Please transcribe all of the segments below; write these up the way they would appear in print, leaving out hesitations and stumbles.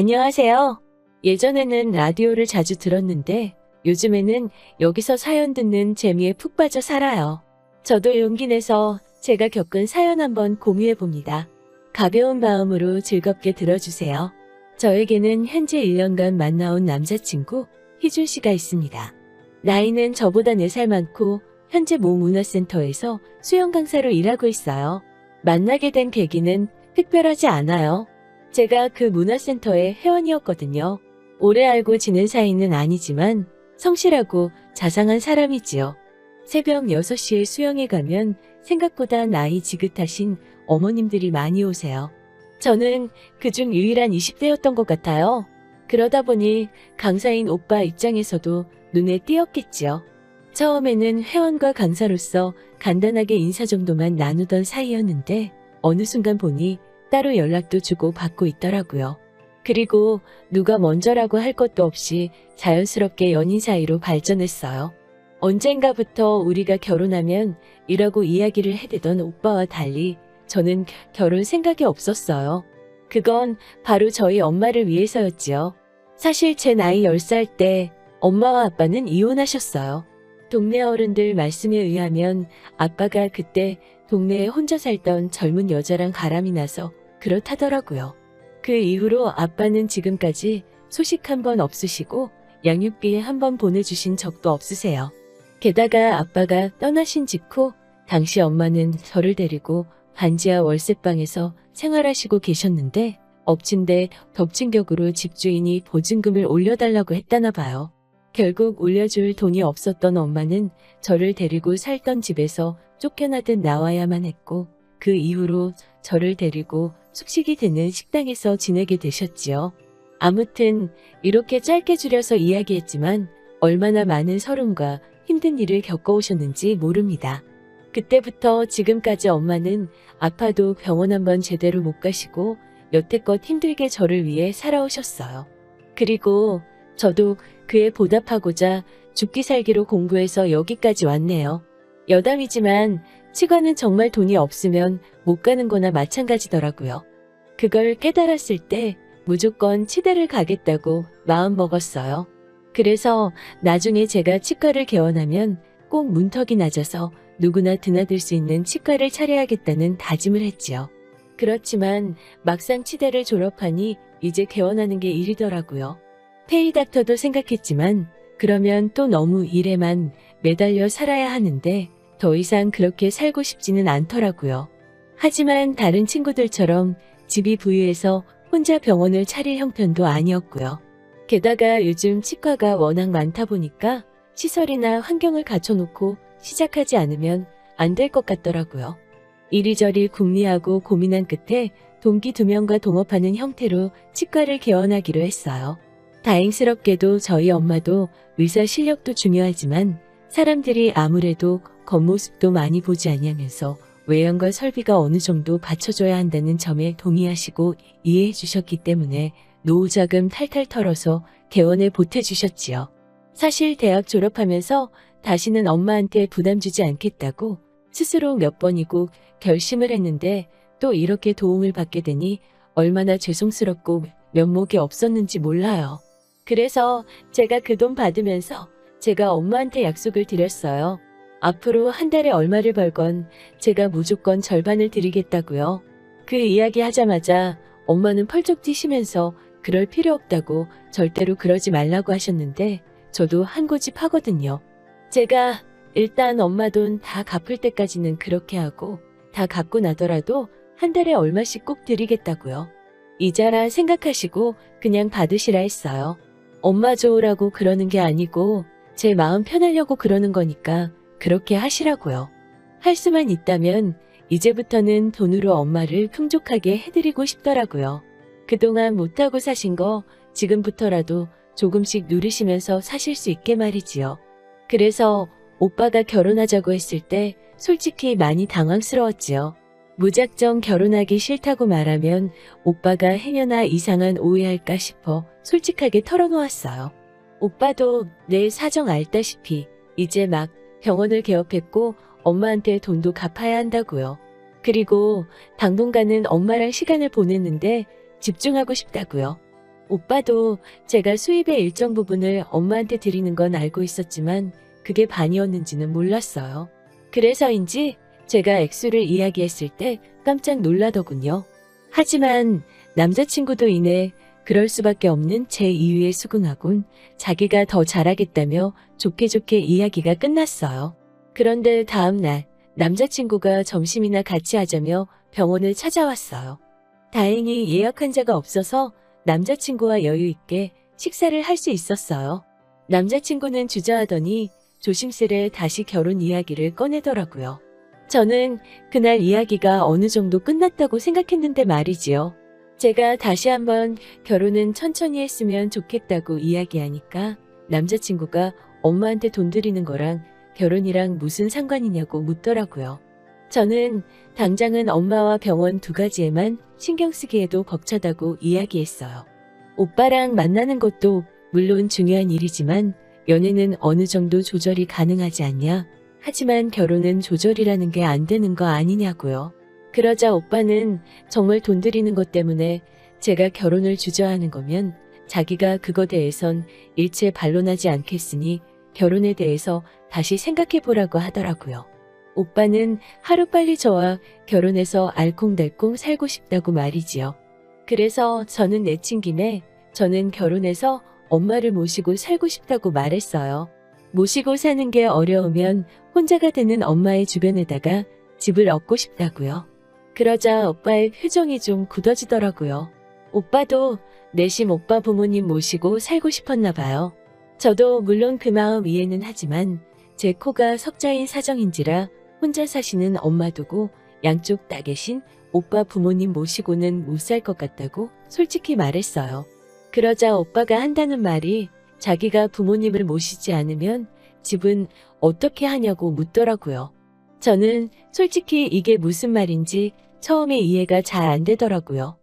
안녕하세요. 예전에는 라디오를 자주 들었는데 요즘에는 여기서 사연 듣는 재미에 푹 빠져 살아요. 저도 용기 내서 제가 겪은 사연 한번 공유해 봅니다. 가벼운 마음으로 즐겁게 들어주세요. 저에게는 현재 1년간 만나온 남자친구 희준 씨가 있습니다. 나이는 저보다 4살 많고 현재 모 문화센터에서 수영 강사로 일하고 있어요. 만나게 된 계기는 특별하지 않아요. 제가 그 문화센터의 회원이었거든요. 오래 알고 지낸 사이는 아니지만 성실하고 자상한 사람이지요. 새벽 6시에 수영에 가면 생각보다 나이 지긋하신 어머님들이 많이 오세요. 저는 그중 유일한 20대였던 것 같아요. 그러다 보니 강사인 오빠 입장에서도 눈에 띄었겠지요. 처음에는 회원과 강사로서 간단하게 인사 정도만 나누던 사이였는데 어느 순간 보니 따로 연락도 주고 받고 있더라고요. 그리고 누가 먼저라고 할 것도 없이 자연스럽게 연인 사이로 발전했어요. 언젠가부터 우리가 결혼하면 이라고 이야기를 해대던 오빠와 달리 저는 결혼 생각이 없었어요. 그건 바로 저희 엄마를 위해서였지요. 사실 제 나이 10살 때 엄마와 아빠는 이혼하셨어요. 동네 어른들 말씀에 의하면 아빠가 그때 동네에 혼자 살던 젊은 여자랑 바람이 나서 그렇다더라고요. 그 이후로 아빠는 지금까지 소식 한 번 없으시고 양육비 한 번 보내주신 적도 없으세요. 게다가 아빠가 떠나신 직후 당시 엄마는 저를 데리고 반지하 월세방에서 생활하시고 계셨는데 엎친 데 덮친 격으로 집주인이 보증금을 올려달라고 했다나 봐요. 결국 올려줄 돈이 없었던 엄마는 저를 데리고 살던 집에서 쫓겨나듯 나와야만 했고 그 이후로 저를 데리고 숙식이 되는 식당에서 지내게 되셨지요. 아무튼 이렇게 짧게 줄여서 이야기했지만 얼마나 많은 서름과 힘든 일을 겪어오셨는지 모릅니다. 그때부터 지금까지 엄마는 아파도 병원 한번 제대로 못 가시고 여태껏 힘들게 저를 위해 살아오셨어요. 그리고 저도 그에 보답하고자 죽기 살기로 공부해서 여기까지 왔네요. 여담이지만 치과는 정말 돈이 없으면 못 가는 거나 마찬가지더라고요. 그걸 깨달았을 때 무조건 치대를 가겠다고 마음 먹었어요. 그래서 나중에 제가 치과를 개원하면 꼭 문턱이 낮아서 누구나 드나들 수 있는 치과를 차려야겠다는 다짐을 했지요. 그렇지만 막상 치대를 졸업하니 이제 개원하는 게 일이더라고요. 페이닥터도 생각했지만 그러면 또 너무 일에만 매달려 살아야 하는데 더 이상 그렇게 살고 싶지는 않더라고요. 하지만 다른 친구들처럼 집이 부유해서 혼자 병원을 차릴 형편도 아니었고요. 게다가 요즘 치과가 워낙 많다 보니까 시설이나 환경을 갖춰놓고 시작하지 않으면 안 될 것 같더라고요. 이리저리 궁리하고 고민한 끝에 동기 2명과 동업하는 형태로 치과를 개원하기로 했어요. 다행스럽게도 저희 엄마도 의사 실력도 중요하지만 사람들이 아무래도 겉모습도 많이 보지 않냐면서 외형과 설비가 어느 정도 받쳐줘야 한다는 점에 동의하시고 이해해 주셨기 때문에 노후자금 탈탈 털어서 개원에 보태주셨지요. 사실 대학 졸업하면서 다시는 엄마한테 부담 주지 않겠다고 스스로 몇 번이고 결심을 했는데 또 이렇게 도움을 받게 되니 얼마나 죄송스럽고 면목이 없었는지 몰라요. 그래서 제가 그 돈 받으면서 제가 엄마한테 약속을 드렸어요. 앞으로 한 달에 얼마를 벌건 제가 무조건 절반을 드리겠다고요. 그 이야기 하자마자 엄마는 펄쩍 뛰시면서 그럴 필요 없다고 절대로 그러지 말라고 하셨는데 저도 한 고집 하거든요. 제가 일단 엄마 돈 다 갚을 때까지는 그렇게 하고 다 갚고 나더라도 한 달에 얼마씩 꼭 드리겠다고요. 이자라 생각하시고 그냥 받으시라 했어요. 엄마 좋으라고 그러는 게 아니고 제 마음 편하려고 그러는 거니까 그렇게 하시라고요. 할 수만 있다면 이제부터는 돈으로 엄마를 풍족하게 해드리고 싶더라고요. 그동안 못하고 사신 거 지금부터라도 조금씩 누리시면서 사실 수 있게 말이지요. 그래서 오빠가 결혼하자고 했을 때 솔직히 많이 당황스러웠지요. 무작정 결혼하기 싫다고 말하면 오빠가 행여나 이상한 오해할까 싶어 솔직하게 털어놓았어요. 오빠도 내 사정 알다시피 이제 막 병원을 개업했고 엄마한테 돈도 갚아야 한다고요. 그리고 당분간은 엄마랑 시간을 보냈는데 집중하고 싶다고요. 오빠도 제가 수입의 일정 부분을 엄마한테 드리는 건 알고 있었지만 그게 반이었는지는 몰랐어요. 그래서인지 제가 액수를 이야기했을 때 깜짝 놀라더군요. 하지만 남자친구도 이내 그럴 수밖에 없는 제 이유에 수긍하곤 자기가 더 잘하겠다며 좋게 좋게 이야기가 끝났어요. 그런데 다음 날 남자친구가 점심이나 같이 하자며 병원을 찾아왔어요. 다행히 예약 환자가 없어서 남자친구와 여유 있게 식사를 할 수 있었어요. 남자친구는 주저하더니 조심스레 다시 결혼 이야기를 꺼내더라고요. 저는 그날 이야기가 어느 정도 끝났다고 생각했는데 말이지요. 제가 다시 한번 결혼은 천천히 했으면 좋겠다고 이야기하니까 남자친구가 엄마한테 돈 드리는 거랑 결혼이랑 무슨 상관이냐고 묻더라고요. 저는 당장은 엄마와 병원 두 가지에만 신경 쓰기에도 벅차다고 이야기했어요. 오빠랑 만나는 것도 물론 중요한 일이지만 연애는 어느 정도 조절이 가능하지 않냐? 하지만 결혼은 조절이라는 게 안 되는 거 아니냐고요. 그러자 오빠는 정말 돈 들이는 것 때문에 제가 결혼을 주저하는 거면 자기가 그거 대해선 일체 반론하지 않겠으니 결혼에 대해서 다시 생각해 보라고 하더라고요. 오빠는 하루빨리 저와 결혼해서 알콩달콩 살고 싶다고 말이지요. 그래서 저는 내친 김에 저는 결혼해서 엄마를 모시고 살고 싶다고 말했어요. 모시고 사는 게 어려우면 혼자가 되는 엄마의 주변에다가 집을 얻고 싶다고요. 그러자 오빠의 표정이 좀 굳어지더라고요. 오빠도 내심 오빠 부모님 모시고 살고 싶었나 봐요. 저도 물론 그 마음 이해는 하지만 제 코가 석자인 사정인지라 혼자 사시는 엄마 두고 양쪽 다 계신 오빠 부모님 모시고는 못 살 것 같다고 솔직히 말했어요. 그러자 오빠가 한다는 말이 자기가 부모님을 모시지 않으면 집은 어떻게 하냐고 묻더라고요. 저는 솔직히 이게 무슨 말인지 처음에 이해가 잘 안 되더라고요.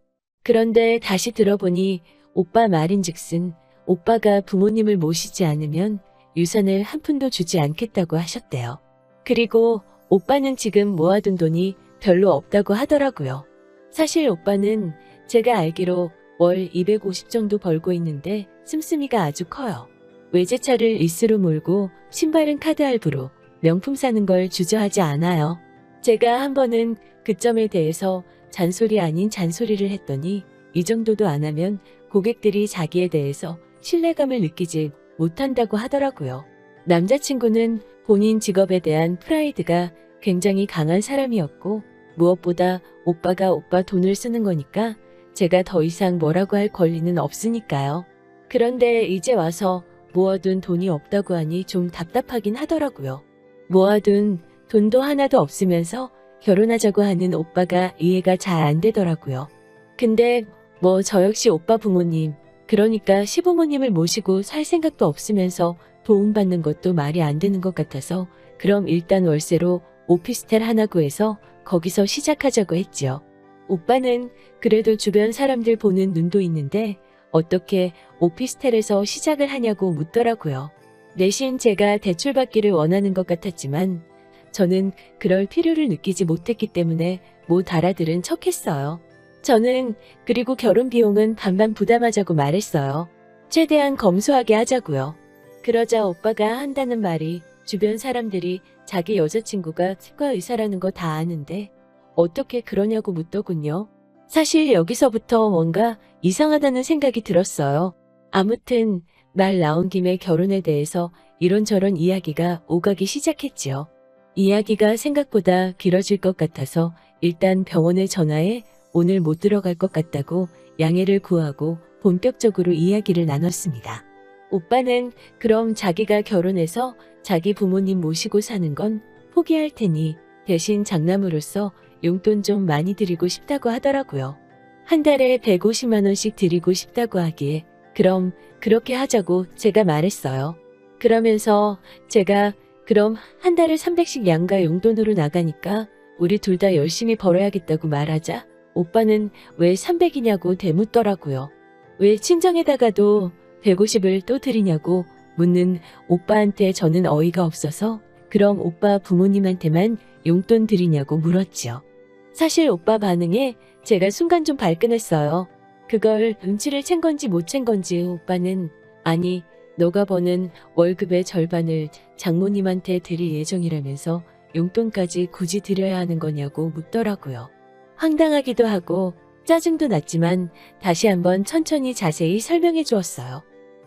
그런데 다시 들어보니 오빠 말인즉슨 오빠가 부모님을 모시지 않으면 유산을 한 푼도 주지 않겠다고 하셨대요. 그리고 오빠는 지금 모아둔 돈이 별로 없다고 하더라고요. 사실 오빠는 제가 알기로 월 250 정도 벌고 있는데 씀씀이가 아주 커요. 외제차를 리스로 몰고 신발은 카드 할부로 명품 사는 걸 주저하지 않아요. 제가 한 번은 그 점에 대해서 잔소리 아닌 잔소리를 했더니 이 정도도 안 하면 고객들이 자기에 대해서 신뢰감을 느끼지 못한다고 하더라고요. 남자친구는 본인 직업에 대한 프라이드가 굉장히 강한 사람이었고 무엇보다 오빠가 오빠 돈을 쓰는 거니까 제가 더 이상 뭐라고 할 권리는 없으니까요. 그런데 이제 와서 모아둔 돈이 없다고 하니 좀 답답하긴 하더라고요. 모아둔 돈도 하나도 없으면서 결혼하자고 하는 오빠가 이해가 잘 안 되더라고요. 근데 뭐 저 역시 오빠 부모님, 그러니까 시부모님을 모시고 살 생각도 없으면서 도움받는 것도 말이 안 되는 것 같아서 그럼 일단 월세로 오피스텔 하나 구해서 거기서 시작하자고 했지요. 오빠는 그래도 주변 사람들 보는 눈도 있는데 어떻게 오피스텔에서 시작을 하냐고 묻더라고요. 내신 제가 대출받기를 원하는 것 같았지만 저는 그럴 필요를 느끼지 못했기 때문에 못 알아들은 척했어요. 저는 그리고 결혼 비용은 반반 부담하자고 말했어요. 최대한 검소하게 하자고요. 그러자 오빠가 한다는 말이 주변 사람들이 자기 여자친구가 치과 의사라는 거 다 아는데 어떻게 그러냐고 묻더군요. 사실 여기서부터 뭔가 이상하다는 생각이 들었어요. 아무튼 말 나온 김에 결혼에 대해서 이런저런 이야기가 오가기 시작했지요. 이야기가 생각보다 길어질 것 같아서 일단 병원에 전화해 오늘 못 들어갈 것 같다고 양해를 구하고 본격적으로 이야기를 나눴습니다. 오빠는 그럼 자기가 결혼해서 자기 부모님 모시고 사는 건 포기할 테니 대신 장남으로서 용돈 좀 많이 드리고 싶다고 하더라고요. 한 달에 150만 원씩 드리고 싶다고 하기에 그럼 그렇게 하자고 제가 말했어요. 그러면서 제가 그럼 한 달에 300씩 양가 용돈으로 나가니까 우리 둘 다 열심히 벌어야겠다고 말하자 오빠는 왜 300이냐고 되묻더라고요. 왜 친정에다가도 150을 또 드리냐고 묻는 오빠한테 저는 어이가 없어서 그럼 오빠 부모님한테만 용돈 드리냐고 물었지요. 사실 오빠 반응에 제가 순간 좀 발끈했어요. 그걸 눈치를 챈 건지 못 챈 건지 오빠는 아니 너가 버는 월급의 절반을 장모님한테 드릴 예정이라면서 용돈까지 굳이 드려야 하는 거냐고 묻더라고요. 황당하기도 하고 짜증도 났지만 다시 한번 천천히 자세히 설명해 주었어요.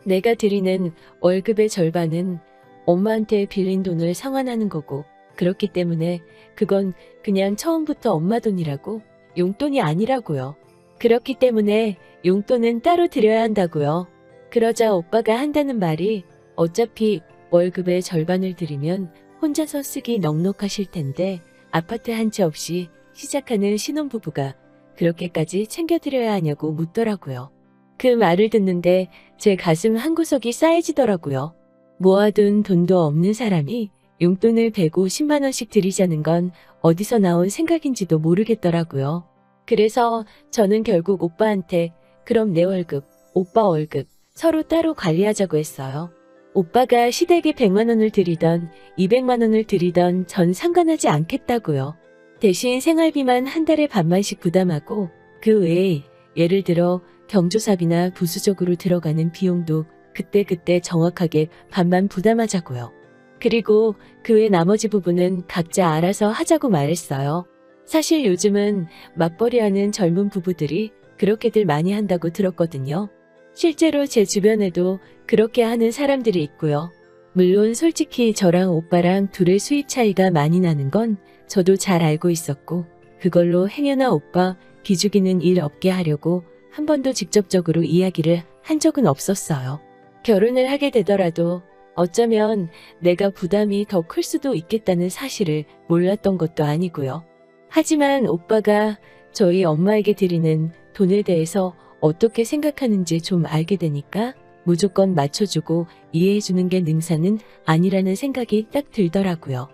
내가 드리는 월급의 절반은 엄마한테 빌린 돈을 상환하는 거고 그렇기 때문에 그건 그냥 처음부터 엄마 돈이라고 용돈이 아니라고요. 그렇기 때문에 용돈은 따로 드려야 한다고요. 그러자 오빠가 한다는 말이 어차피 월급의 절반을 드리면 혼자서 쓰기 넉넉하실 텐데 아파트 한 채 없이 시작하는 신혼부부가 그렇게까지 챙겨드려야 하냐고 묻더라고요. 그 말을 듣는데 제 가슴 한구석이 싸해지더라고요. 모아둔 돈도 없는 사람이 용돈을 150만 원씩 드리자는 건 어디서 나온 생각인지도 모르겠더라고요. 그래서 저는 결국 오빠한테 그럼 내 월급, 오빠 월급 서로 따로 관리하자고 했어요. 오빠가 시댁에 100만 원을 드리던 200만 원을 드리던 전 상관하지 않겠다고요. 대신 생활비만 한 달에 반만씩 부담하고 그 외에 예를 들어 경조사비나 부수적으로 들어가는 비용도 그때그때 정확하게 반만 부담하자고요. 그리고 그 외 나머지 부분은 각자 알아서 하자고 말했어요. 사실 요즘은 맞벌이하는 젊은 부부들이 그렇게들 많이 한다고 들었거든요. 실제로 제 주변에도 그렇게 하는 사람들이 있고요. 물론 솔직히 저랑 오빠랑 둘의 수입 차이가 많이 나는 건 저도 잘 알고 있었고 그걸로 행여나 오빠 기죽이는 일 없게 하려고 한 번도 직접적으로 이야기를 한 적은 없었어요. 결혼을 하게 되더라도 어쩌면 내가 부담이 더 클 수도 있겠다는 사실을 몰랐던 것도 아니고요. 하지만 오빠가 저희 엄마에게 드리는 돈에 대해서 어떻게 생각하는지 좀 알게 되니까 무조건 맞춰주고 이해해주는 게 능사는 아니라는 생각이 딱 들더라고요.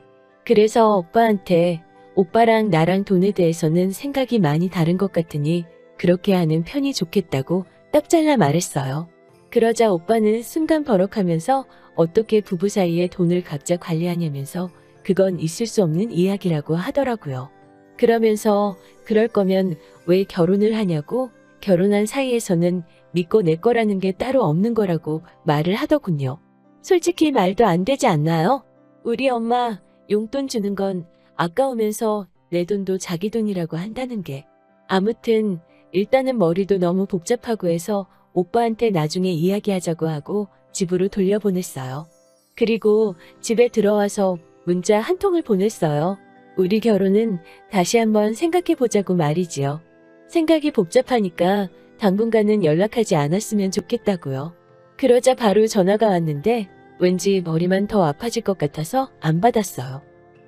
그래서 오빠한테 오빠랑 나랑 돈에 대해서는 생각이 많이 다른 것 같으니 그렇게 하는 편이 좋겠다고 딱 잘라 말했어요. 그러자 오빠는 순간 버럭하면서 어떻게 부부 사이에 돈을 각자 관리하냐면서 그건 있을 수 없는 이야기라고 하더라고요. 그러면서 그럴 거면 왜 결혼을 하냐고 결혼한 사이에서는 믿고 내 거라는 게 따로 없는 거라고 말을 하더군요. 솔직히 말도 안 되지 않나요? 우리 엄마 용돈 주는 건 아까우면서 내 돈도 자기 돈이라고 한다는 게. 아무튼 일단은 머리도 너무 복잡하고 해서 오빠한테 나중에 이야기하자고 하고 집으로 돌려보냈어요. 그리고 집에 들어와서 문자 한 통을 보냈어요. 우리 결혼은 다시 한번 생각해보자고 말이지요. 생각이 복잡하니까 당분간은 연락하지 않았으면 좋겠다고요. 그러자 바로 전화가 왔는데 왠지 머리만 더 아파질 것 같아서 안 받았어요.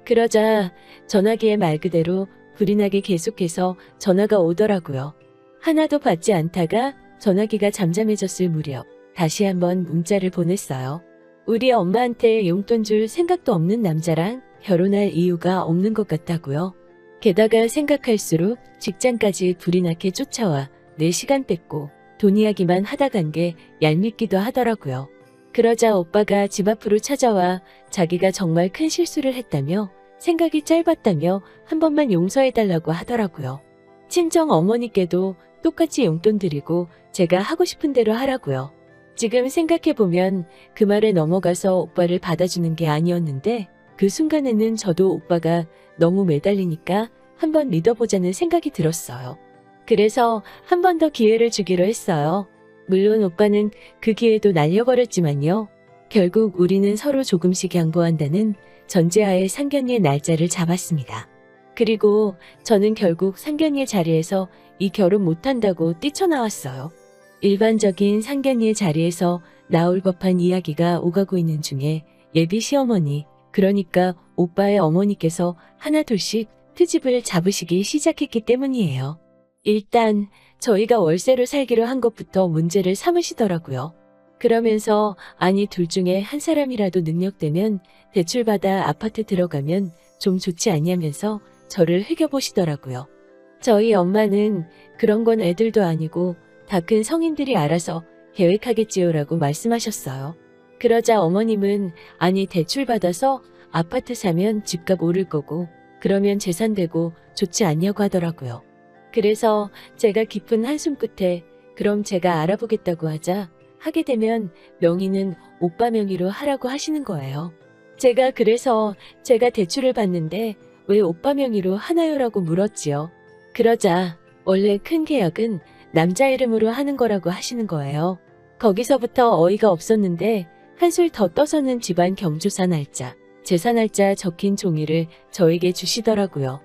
그러자 전화기에 말 그대로 불이 나게 계속해서 전화가 오더라고요. 하나도 받지 않다가 전화기가 잠잠해졌을 무렵 다시 한번 문자를 보냈어요. 우리 엄마한테 용돈 줄 생각도 없는 남자랑 결혼할 이유가 없는 것 같다고요. 게다가 생각할수록 직장까지 불이 나게 쫓아와 내 시간 뺏고 돈 이야기만 하다 간 게 얄밉기도 하더라고요. 그러자 오빠가 집 앞으로 찾아와 자기가 정말 큰 실수를 했다며 생각이 짧았다며 한 번만 용서해달라고 하더라고요. 친정 어머니께도 똑같이 용돈 드리고 제가 하고 싶은 대로 하라고요. 지금 생각해보면 그 말에 넘어가서 오빠를 받아주는 게 아니었는데 그 순간에는 저도 오빠가 너무 매달리니까 한번 믿어보자는 생각이 들었어요. 그래서 한 번 더 기회를 주기로 했어요. 물론 오빠는 그 기회도 날려버렸지만요. 결국 우리는 서로 조금씩 양보한다는 전제하에 상견례 날짜를 잡았습니다. 그리고 저는 결국 상견례 자리에서 이 결혼 못한다고 뛰쳐나왔어요. 일반적인 상견례 자리에서 나올 법한 이야기가 오가고 있는 중에 예비 시어머니, 그러니까 오빠의 어머니께서 하나둘씩 트집을 잡으시기 시작했기 때문이에요. 일단 저희가 월세로 살기로 한 것부터 문제를 삼으시더라고요. 그러면서 아니 둘 중에 한 사람이라도 능력되면 대출받아 아파트 들어가면 좀 좋지 않냐면서 저를 흘겨보시더라고요. 저희 엄마는 그런 건 애들도 아니고 다 큰 성인들이 알아서 계획하겠지요라고 말씀하셨어요. 그러자 어머님은 아니 대출받아서 아파트 사면 집값 오를 거고 그러면 재산 되고 좋지 않냐고 하더라고요. 그래서 제가 깊은 한숨 끝에 그럼 제가 알아보겠다고 하자 하게 되면 명의는 오빠 명의로 하라고 하시는 거예요. 그래서 제가 대출을 받는데 왜 오빠 명의로 하나요라고 물었지요. 그러자 원래 큰 계약은 남자 이름으로 하는 거라고 하시는 거예요. 거기서부터 어이가 없었는데 한술 더 떠서는 집안 경조사 날짜, 제사 날짜 적힌 종이를 저에게 주시더라고요.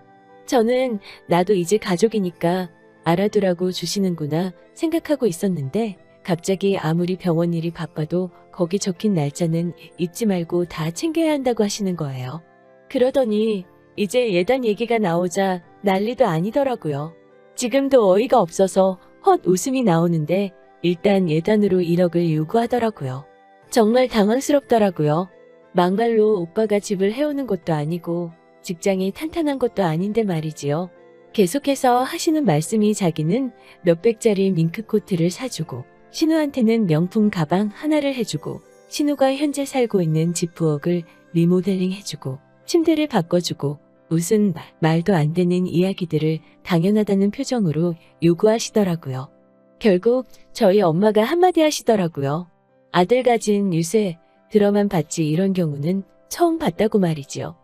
저는 나도 이제 가족이니까 알아두라고 주시는구나 생각하고 있었는데 갑자기 아무리 병원 일이 바빠도 거기 적힌 날짜는 잊지 말고 다 챙겨야 한다고 하시는 거예요. 그러더니 이제 예단 얘기가 나오자 난리도 아니더라고요. 지금도 어이가 없어서 헛 웃음이 나오는데 일단 예단으로 1억을 요구하더라고요. 정말 당황스럽더라고요. 막말로 오빠가 집을 해오는 것도 아니고 직장이 탄탄한 것도 아닌데 말이지요. 계속해서 하시는 말씀이 자기는 몇백짜리 밍크코트를 사주고 신우한테는 명품 가방 하나를 해주고 신우가 현재 살고 있는 집 부엌을 리모델링 해주고 침대를 바꿔주고 무슨 말도 안 되는 이야기들을 당연하다는 표정으로 요구하시더라고요. 결국 저희 엄마가 한마디 하시더라고요. 아들 가진 유세 들어만 봤지 이런 경우는 처음 봤다고 말이지요.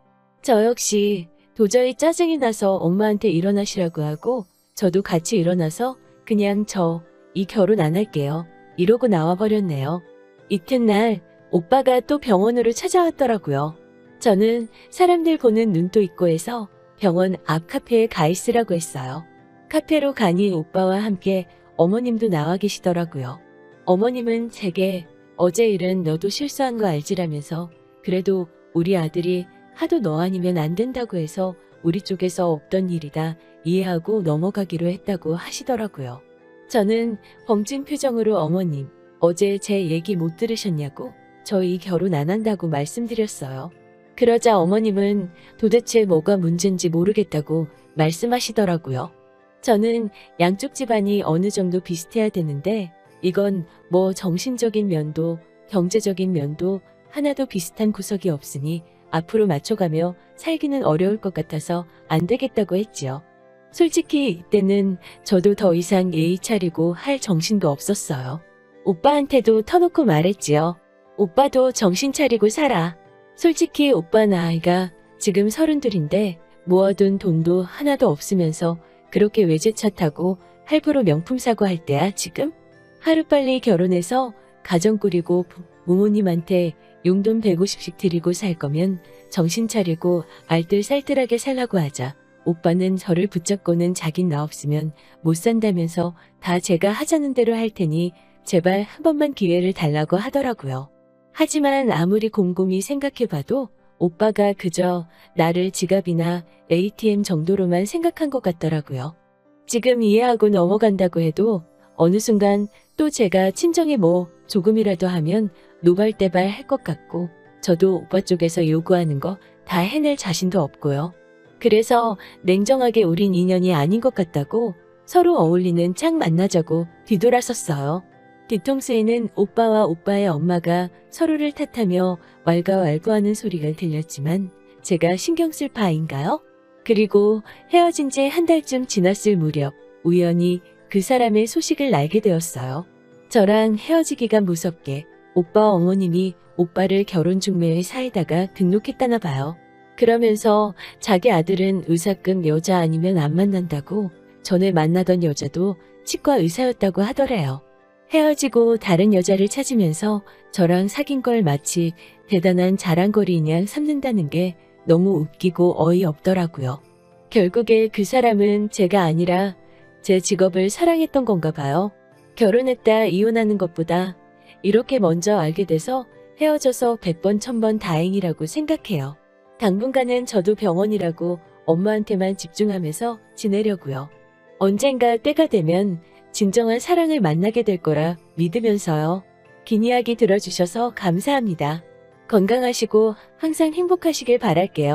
저 역시 도저히 짜증이 나서 엄마한테 일어나시라고 하고 저도 같이 일어나서 그냥 저 이 결혼 안 할게요. 이러고 나와버렸네요. 이튿날 오빠가 또 병원으로 찾아왔더라고요. 저는 사람들 보는 눈도 있고 해서 병원 앞 카페에 가 있으라고 했어요. 카페로 가니 오빠와 함께 어머님도 나와 계시더라고요. 어머님은 제게 어제 일은 너도 실수한 거 알지라면서 그래도 우리 아들이 하도 너 아니면 안 된다고 해서 우리 쪽에서 없던 일이다 이해하고 넘어가기로 했다고 하시더라고요. 저는 벙찐 표정으로 어머님, 어제 제 얘기 못 들으셨냐고 저희 결혼 안 한다고 말씀드렸어요. 그러자 어머님은 도대체 뭐가 문제인지 모르겠다고 말씀하시더라고요. 저는 양쪽 집안이 어느 정도 비슷해야 되는데 이건 뭐 정신적인 면도 경제적인 면도 하나도 비슷한 구석이 없으니 앞으로 맞춰가며 살기는 어려울 것 같아서 안 되겠다고 했지요. 솔직히 이때는 저도 더 이상 예의 차리고 할 정신도 없었어요. 오빠한테도 터놓고 말했지요. 오빠도 정신 차리고 살아. 솔직히 오빠 나이가 지금 32인데 모아둔 돈도 하나도 없으면서 그렇게 외제차 타고 할부로 명품 사고 할 때야 지금? 하루빨리 결혼해서 가정 꾸리고 부모님한테 용돈 150씩 드리고 살 거면 정신 차리고 알뜰살뜰하게 살라고 하자. 오빠는 저를 붙잡고는 자긴 나 없으면 못 산다면서 다 제가 하자는 대로 할 테니 제발 한 번만 기회를 달라고 하더라고요. 하지만 아무리 곰곰이 생각해봐도 오빠가 그저 나를 지갑이나 ATM 정도로만 생각한 것 같더라고요. 지금 이해하고 넘어간다고 해도 어느 순간 또 제가 친정에 뭐 조금이라도 하면 노발대발 할 것 같고 저도 오빠 쪽에서 요구하는 거 다 해낼 자신도 없고요. 그래서 냉정하게 우린 인연이 아닌 것 같다고 서로 어울리는 짝 만나자고 뒤돌아섰어요. 뒤통수에는 오빠와 오빠의 엄마가 서로를 탓하며 왈가왈부하는 소리가 들렸지만 제가 신경 쓸 바인가요? 그리고 헤어진 지 한 달쯤 지났을 무렵 우연히 그 사람의 소식을 알게 되었어요. 저랑 헤어지기가 무섭게 오빠 어머님이 오빠를 결혼중매회 사에다가 등록했다나 봐요. 그러면서 자기 아들은 의사급 여자 아니면 안 만난다고 전에 만나던 여자도 치과 의사였다고 하더래요. 헤어지고 다른 여자를 찾으면서 저랑 사귄 걸 마치 대단한 자랑거리인 양 삼는다는 게 너무 웃기고 어이없더라고요. 결국에 그 사람은 제가 아니라 제 직업을 사랑했던 건가 봐요. 결혼했다 이혼하는 것보다 이렇게 먼저 알게 돼서 헤어져서 100번 1000번 다행이라고 생각해요. 당분간은 저도 병원이라고 엄마한테만 집중하면서 지내려고요. 언젠가 때가 되면 진정한 사랑을 만나게 될 거라 믿으면서요. 긴 이야기 들어주셔서 감사합니다. 건강하시고 항상 행복하시길 바랄게요.